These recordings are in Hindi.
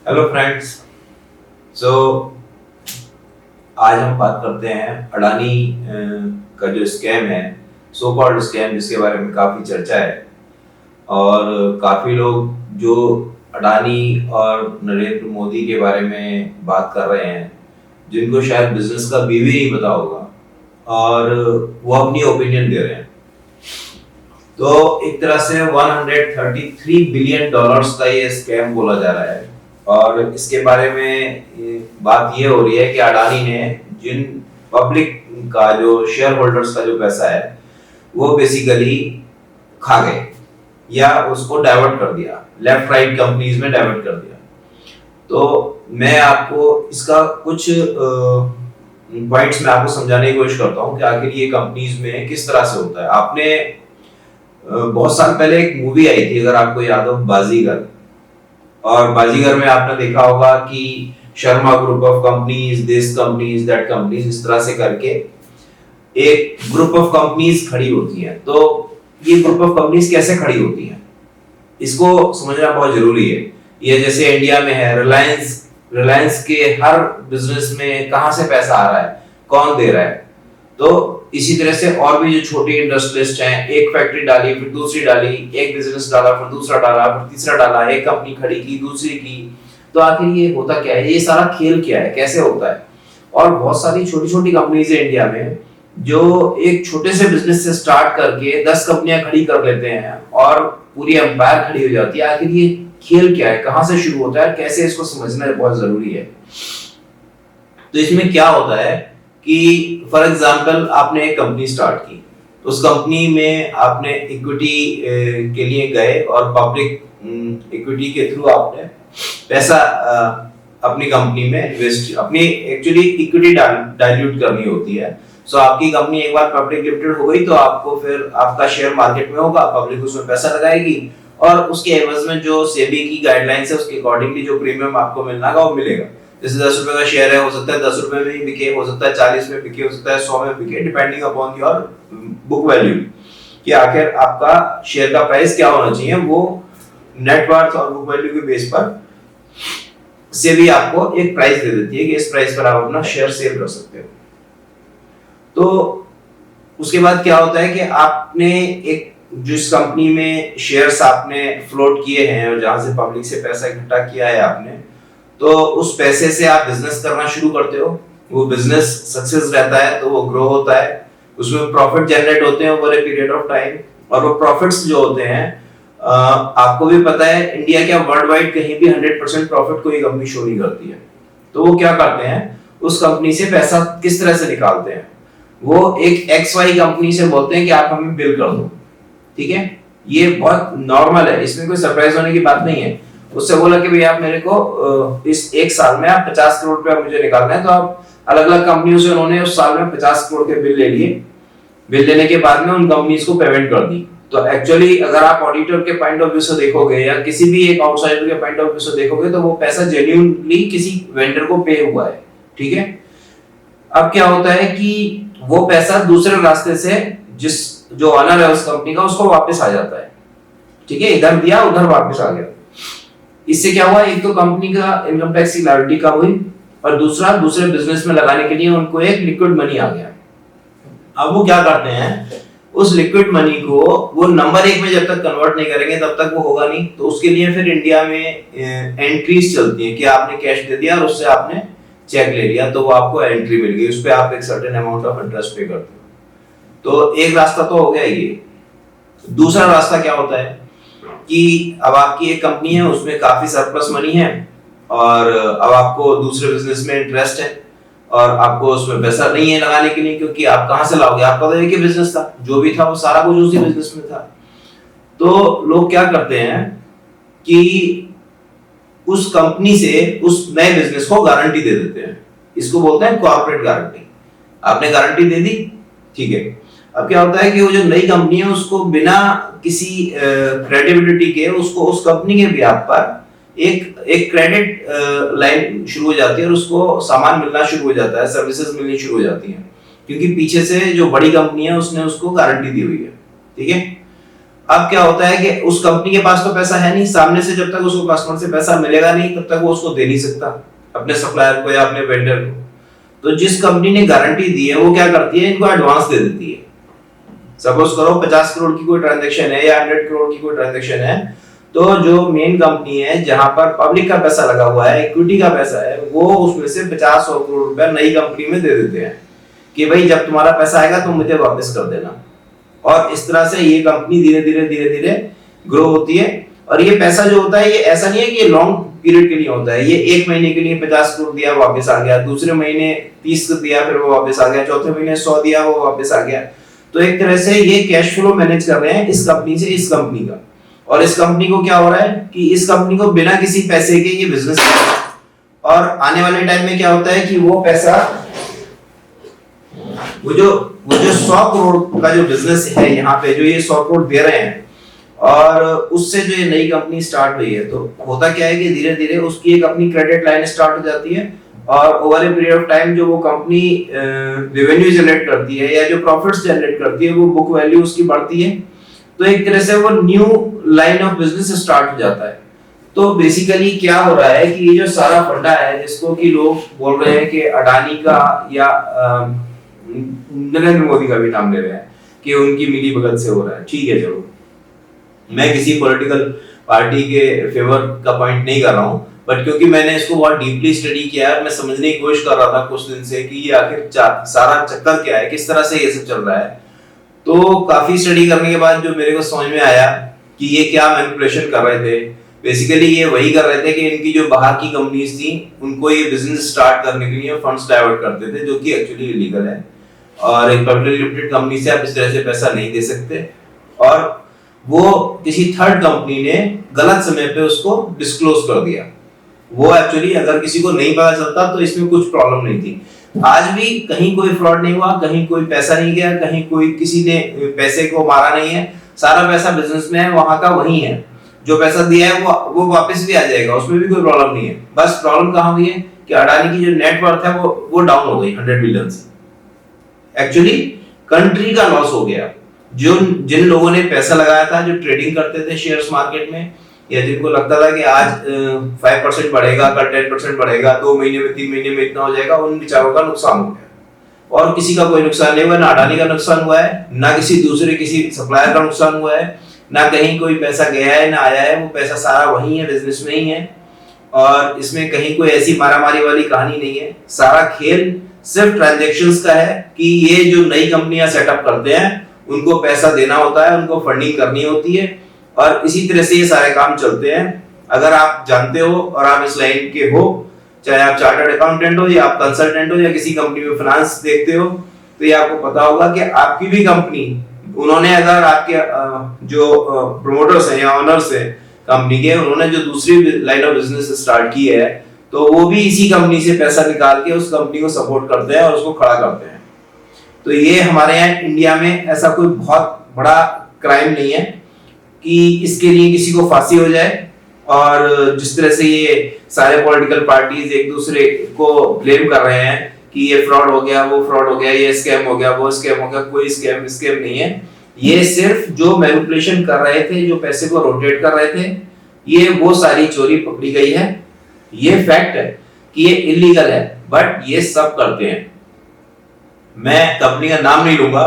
Hello friends. सो आज हम बात करते हैं अडानी का जो स्कैम है, सो कॉल्ड स्कैम, जिसके बारे में काफ़ी चर्चा है। और काफ़ी लोग जो अडानी और नरेंद्र मोदी के बारे में बात कर रहे हैं, जिनको शायद बिजनेस का भी नहीं पता होगा, और वो अपनी ओपिनियन दे रहे हैं। तो एक तरह से 133 बिलियन डॉलर्स का ये स्कैम बोला जा रहा है। और इसके बारे में बात ये हो रही है कि अडानी ने जिन पब्लिक का जो शेयर होल्डर्स का जो पैसा है वो बेसिकली खा गए या उसको डाइवर्ट कर दिया, लेफ्ट राइट कंपनीज में डाइवर्ट कर दिया। तो मैं आपको इसका कुछ पॉइंट्स में आपको समझाने की कोशिश करता हूँ कि आखिर ये कंपनीज में किस तरह से होता है। आपने बहुत साल पहले एक मूवी आई थी, अगर आपको याद हो, बाजीगर। और बाजीगर में आपने देखा होगा कि Sharma group of companies, this companies, that companies, इस तरह से करके एक ग्रुप ऑफ कंपनीज खड़ी होती हैं। तो ये ग्रुप ऑफ कंपनीज कैसे खड़ी होती हैं, इसको समझना बहुत जरूरी है। ये जैसे इंडिया में है रिलायंस, रिलायंस के हर बिजनेस में कहां से पैसा आ रहा है, कौन दे रहा है। तो इसी तरह से और भी जो छोटी इंडस्ट्रियलिस्ट हैं, एक फैक्ट्री डाली, फिर दूसरी डाली, एक बिजनेस डाला, फिर दूसरा डाला, फिर तीसरा डाला, एक कंपनी खड़ी की, दूसरी की। तो आखिर ये होता क्या है, ये सारा खेल क्या है, कैसे होता है। और बहुत सारी छोटी छोटी कंपनीज है इंडिया में जो एक छोटे से बिजनेस से स्टार्ट करके 10 कंपनियां खड़ी कर लेते हैं और पूरी एम्पायर खड़ी हो जाती है। आखिर ये खेल क्या है, कहां से शुरू होता है, कैसे इसको समझना बहुत जरूरी है। तो इसमें क्या होता है कि फॉर एग्जांपल आपने एक कंपनी स्टार्ट की, उस कंपनी में आपने इक्विटी के लिए गए और पब्लिक इक्विटी के थ्रू आपने पैसा अपनी कंपनी में इन्वेस्ट, अपनी एक्चुअली इक्विटी डाइल्यूट करनी होती है। सो आपकी कंपनी एक बार पब्लिक लिमिटेड हो गई तो आपको फिर आपका शेयर मार्केट में होगा, पब्लिक उसमें पैसा लगाएगी और उसके एवज में जो सेबी की गाइडलाइंस है उसके अकॉर्डिंगली जो प्रीमियम आपको मिलना है वो मिलेगा। जैसे 10 रुपए का शेयर है, हो सकता है 10 रुपए में ही बिके, हो सकता है 40 में बिके, हो सकता है 100 में बिके, depending upon your book value, कि आखिर आपका शेयर का प्राइस क्या होना चाहिए। वो नेटवर्थ और बुक वैल्यू के बेस पर से भी आपको एक प्राइस दे देती है कि इस प्राइस पर आप अपना शेयर सेल कर सकते हो। तो उसके बाद क्या होता है कि आपने एक जिस कंपनी में शेयर्स आपने फ्लोट किए हैं और जहां से पब्लिक से पैसा इकट्ठा किया है आपने, तो उस पैसे से आप बिजनेस करना शुरू करते हो। वो बिजनेस सक्सेस रहता है तो वो ग्रो होता है, उसमें प्रॉफिट जनरेट होते हैं over a period of time. और वो प्रॉफिट्स जो होते हैं, आपको भी पता है इंडिया क्या वर्ल्ड वाइड कहीं भी 100% प्रॉफिट कोई कंपनी शो नहीं करती है। तो वो क्या करते हैं, उस कंपनी से पैसा किस तरह से निकालते हैं, वो एक XY कंपनी से बोलते हैं कि आप हमें बिल कर दो। ठीक है, ये बहुत नॉर्मल है, इसमें कोई सरप्राइज होने की बात नहीं है। उससे बोला कि भाई आप मेरे को इस एक साल में आप 50 करोड़ रुपया मुझे निकालना है। तो आप अलग अलग कंपनियों से उन्होंने उस साल में 50 करोड़ के बिल ले लिए। बिल लेने के बाद में उन कंपनीज को पेमेंट कर दी। तो एक्चुअली अगर आप ऑडिटर के पॉइंट ऑफ व्यू से देखोगे या किसी भी एक आउटसाइडर के पॉइंट ऑफ व्यू से देखोगे तो वो पैसा जेन्युइनली किसी वेंडर को पे हुआ है। ठीक है, अब क्या होता है कि वो पैसा दूसरे रास्ते से जिस जो ऑनर है उस कंपनी का उसको वापस आ जाता है। ठीक है, इधर दिया उधर वापस आ गया। इससे क्या हुआ, एक तो कंपनी का इनकम टैक्स की लायबिलिटी कम हुई और दूसरा दूसरे बिजनेस में लगाने के लिए उनको एक लिक्विड मनी आ गया। अब वो क्या करते हैं, उस लिक्विड मनी को वो नंबर एक में जब तक कन्वर्ट नहीं करेंगे तब तक वो होगा नहीं। तो उसके लिए फिर इंडिया में एंट्रीज चलती है कि आपने कैश दे दिया और उससे आपने चेक ले लिया तो वो आपको एंट्री मिल गई, उस पर आप एक सर्टेन अमाउंट ऑफ इंटरेस्ट पे करते हो। तो एक रास्ता तो हो गया ये। दूसरा रास्ता क्या होता है कि अब आपकी एक कंपनी है, उसमें काफी सरप्लस मनी है और अब आपको दूसरे बिजनेस में इंटरेस्ट है और आपको उसमें पैसा नहीं है लगाने के लिए, क्योंकि आप कहां से लाओगे, आपका तो एक ही बिजनेस था, जो भी था वो सारा कुछ उसी बिजनेस में था। तो लोग क्या करते हैं कि उस कंपनी से उस नए बिजनेस को गारंटी दे देते हैं। इसको बोलते हैं कॉर्पोरेट गारंटी। आपने गारंटी दे दी, ठीक है। अब क्या होता है कि वो जो नई कंपनी है उसको बिना किसी क्रेडिबिलिटी के उसको उस कंपनी के ब्याज पर एक क्रेडिट लाइन शुरू हो जाती है और उसको सामान मिलना शुरू हो जाता है, सर्विसेज मिलनी शुरू हो जाती हैं, क्योंकि पीछे से जो बड़ी कंपनी है उसने उसको गारंटी दी हुई है। ठीक है, अब क्या होता है कि उस कंपनी के पास तो पैसा है नहीं, सामने से जब तक उसको कस्टमर से पैसा मिलेगा नहीं तब तक वो उसको दे नहीं सकता अपने सप्लायर को या अपने वेंडर को। तो जिस कंपनी ने गारंटी दी है वो क्या करती है, इनको एडवांस दे देती है। सपोज करो 50 करोड़ की कोई ट्रांजैक्शन है या 100 करोड़ की कोई ट्रांजैक्शन है, तो जो मेन कंपनी है जहां पर पब्लिक का पैसा लगा हुआ है, इक्विटी का पैसा है, वो उसमें से 50-100 करोड़ रुपया नई कंपनी में दे देते हैं कि भाई जब तुम्हारा पैसा आएगा तुम मुझे वापस कर देना। और इस तरह से ये कंपनी धीरे धीरे धीरे धीरे ग्रो होती है। और ये पैसा जो होता है ये ऐसा नहीं है कि लॉन्ग पीरियड के लिए होता है, ये एक महीने के लिए 50 करोड़ दिया वापस आ गया, दूसरे महीने 30 दिया फिर वो वापस आ गया, चौथे महीने 100 दिया वो वापस आ गया। तो एक तरह से ये कैश फ्लो मैनेज कर रहे हैं इस कंपनी से इस कंपनी का। और इस कंपनी को क्या हो रहा है कि इस कंपनी को बिना किसी पैसे के ये बिजनेस कर रहा है। और आने वाले टाइम में क्या होता है कि वो पैसा वो जो 100 करोड़ का जो बिजनेस है यहाँ पे, जो ये 100 करोड़ दे रहे हैं और उससे जो ये नई कंपनी स्टार्ट हुई है, तो होता क्या है कि धीरे धीरे उसकी एक अपनी क्रेडिट लाइन स्टार्ट हो जाती है और over a period of time जो वो कंपनी रेवेन्यू जनरेट करती है या जो प्रॉफिट्स जनरेट करती है वो बुक वैल्यू उसकी बढ़ती है। तो एक तरह से वो new line of business start हो जाता है। तो बेसिकली क्या हो रहा है कि ये जो सारा फंडा है जिसको कि लोग बोल रहे हैं कि अडानी का या नरेंद्र मोदी का भी नाम ले रहे हैं कि उनकी मिली भगत से हो रहा है, ठीक है चलो, मैं किसी पॉलिटिकल पार्टी के फेवर का पॉइंट नहीं कर रहा हूं, बट क्योंकि मैंने इसको बहुत डीपली स्टडी किया है, मैं समझने की कोशिश कर रहा था कुछ दिन से कि ये आखिर सारा चक्कर क्या है, किस तरह से ये सब चल रहा है। तो काफी स्टडी करने के बाद जो मेरे को समझ में आया कि ये क्या मैनिपुलेशन कर रहे थे, बेसिकली ये वही कर रहे थे कि इनकी जो बाहर की कंपनीज थी उनको ये बिजनेस स्टार्ट करने के लिए फंड्स डाइवर्ट करते थे, जो कि एक्चुअली इलीगल है। और एक पब्लिक लिमिटेड कंपनी से आप इस तरह से पैसा नहीं दे सकते। और वो किसी थर्ड कंपनी ने गलत समय पे उसको डिस्क्लोज कर दिया। वो एक्चुअली अगर किसी को नहीं पता चलता तो इसमें कुछ प्रॉब्लम नहीं थी। आज भी कहीं कोई फ्रॉड नहीं हुआ, कहीं कोई पैसा नहीं गया, कहीं कोई किसी ने पैसे को मारा नहीं है, सारा पैसा बिजनेस में है, वहां का वही है। जो पैसा दिया है वो वापस भी आ जाएगा, उसमें भी कोई प्रॉब्लम नहीं है। बस प्रॉब्लम कहां हुई है कि अडानी की जो नेटवर्थ है वो डाउन हो गई 100 बिलियन से। एक्चुअली कंट्री का लॉस हो गया। जो जिन लोगों ने पैसा लगाया था, जो ट्रेडिंग करते थे शेयर्स मार्केट में, या जिनको लगता था कि आज 5% बढ़ेगा, कल 10% बढ़ेगा, 2 महीने में 3 महीने में इतना हो जाएगा, उन बेचारों का नुकसान हो गया। और किसी का कोई नुकसान नहीं हुआ, ना अडानी का नुकसान हुआ है, ना किसी सप्लायर का नुकसान हुआ है, ना कहीं कोई पैसा गया है ना आया है, वो पैसा सारा वही है, बिजनेस में ही है। और इसमें कहीं कोई ऐसी मारामारी वाली कहानी नहीं है। सारा खेल सिर्फ ट्रांजैक्शंस का है कि ये जो नई कंपनियां सेटअप करते हैं उनको पैसा देना होता है, उनको फंडिंग करनी होती है, और इसी तरह से ये सारे काम चलते हैं। अगर आप जानते हो और आप इस लाइन के हो, चाहे आप चार्टर्ड अकाउंटेंट हो या आप कंसल्टेंट हो या किसी कंपनी में फाइनेंस देखते हो, तो ये आपको पता होगा कि आपकी भी कंपनी, उन्होंने अगर आपके जो प्रोमोटर्स हैं या ओनर्स हैं कंपनी के, उन्होंने जो दूसरी लाइन ऑफ बिजनेस स्टार्ट की है, तो वो भी इसी कंपनी से पैसा निकाल के उस कंपनी को सपोर्ट करते हैं और उसको खड़ा करते हैं। तो ये हमारे यहाँ इंडिया में ऐसा कोई बहुत बड़ा क्राइम नहीं है कि इसके लिए किसी को फांसी हो जाए। और जिस तरह से ये सारे पॉलिटिकल पार्टीज एक दूसरे को ब्लेम कर रहे हैं कि ये फ्रॉड हो गया, वो फ्रॉड हो गया, ये स्कैम हो गया, वो स्कैम हो गया, कोई स्कैम नहीं है। ये सिर्फ जो मैनिपुलेशन कर रहे थे, जो पैसे को रोटेट कर रहे थे, ये वो सारी चोरी पकड़ी गई है। ये फैक्ट है कि ये इलीगल है, बट ये सब करते हैं। मैं कंपनी का नाम नहीं लूंगा,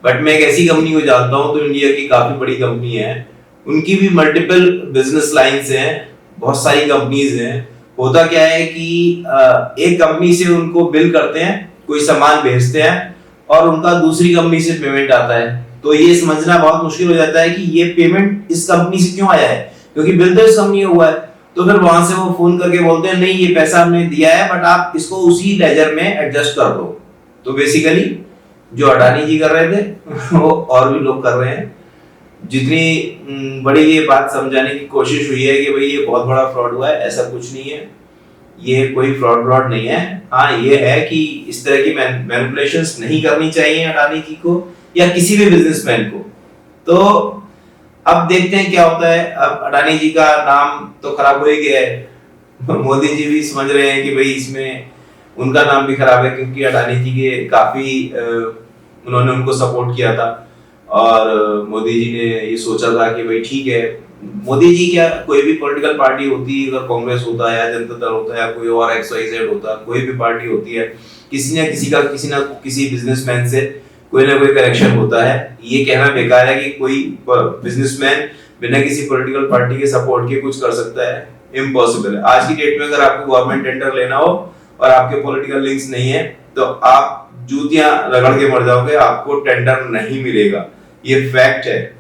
बट मैं एक ऐसी कंपनी को जानता हूं, तो इंडिया की काफी बड़ी कंपनी है, उनकी भी मल्टीपल बिजनेस लाइंस हैं, बहुत सारी कंपनीज हैं। होता क्या है कि एक कंपनी से उनको बिल करते हैं, कोई सामान भेजते हैं और उनका दूसरी कंपनी से पेमेंट आता है। तो ये समझना बहुत मुश्किल हो जाता है कि ये पेमेंट इस कंपनी से क्यों आया है, क्योंकि बिल तो इस कंपनी का हुआ है। तो फिर वहां से वो फोन करके बोलते हैं नहीं ये पैसा हमने दिया है, बट आप इसको उसी लेजर में एडजस्ट कर दो। तो बेसिकली जो अडानी जी कर रहे थे वो और भी लोग कर रहे हैं। जितनी बड़ी ये बात समझाने की कोशिश हुई है कि भाई ये बहुत बड़ा फ्रॉड हुआ है, ऐसा कुछ नहीं है, ये कोई फ्रॉड नहीं है। हाँ, ये है कि इस तरह की मैनिपुलेशंस नहीं करनी चाहिए अडानी जी को या किसी भी बिजनेसमैन को। तो अब देखते हैं क्या होता है। अब अडानी जी का नाम तो खराब हो ही गया है, मोदी जी भी समझ रहे हैं कि भाई इसमें उनका नाम भी खराब है, क्योंकि अडानी जी के काफी उन्होंने उनको सपोर्ट किया था। और मोदी जी ने ये सोचा था कि भाई ठीक है, मोदी जी क्या, कोई भी पॉलिटिकल पार्टी होती है, अगर कांग्रेस होता है या जनता दल होता है या कोई और XYZ होता है, कोई भी पार्टी होती है, किसी न किसी बिजनेसमैन से कोई ना कोई कनेक्शन होता है। ये कहना बेकार है कि कोई बिजनेसमैन बिना किसी पॉलिटिकल पार्टी के सपोर्ट के कुछ कर सकता है, इम्पॉसिबल है। आज की डेट में अगर आपको गवर्नमेंट टेंडर लेना हो और आपके पॉलिटिकल लिंक्स नहीं है तो आप जूतियां रगड़ के मर जाओगे, आपको टेंडर नहीं मिलेगा, ये फैक्ट है।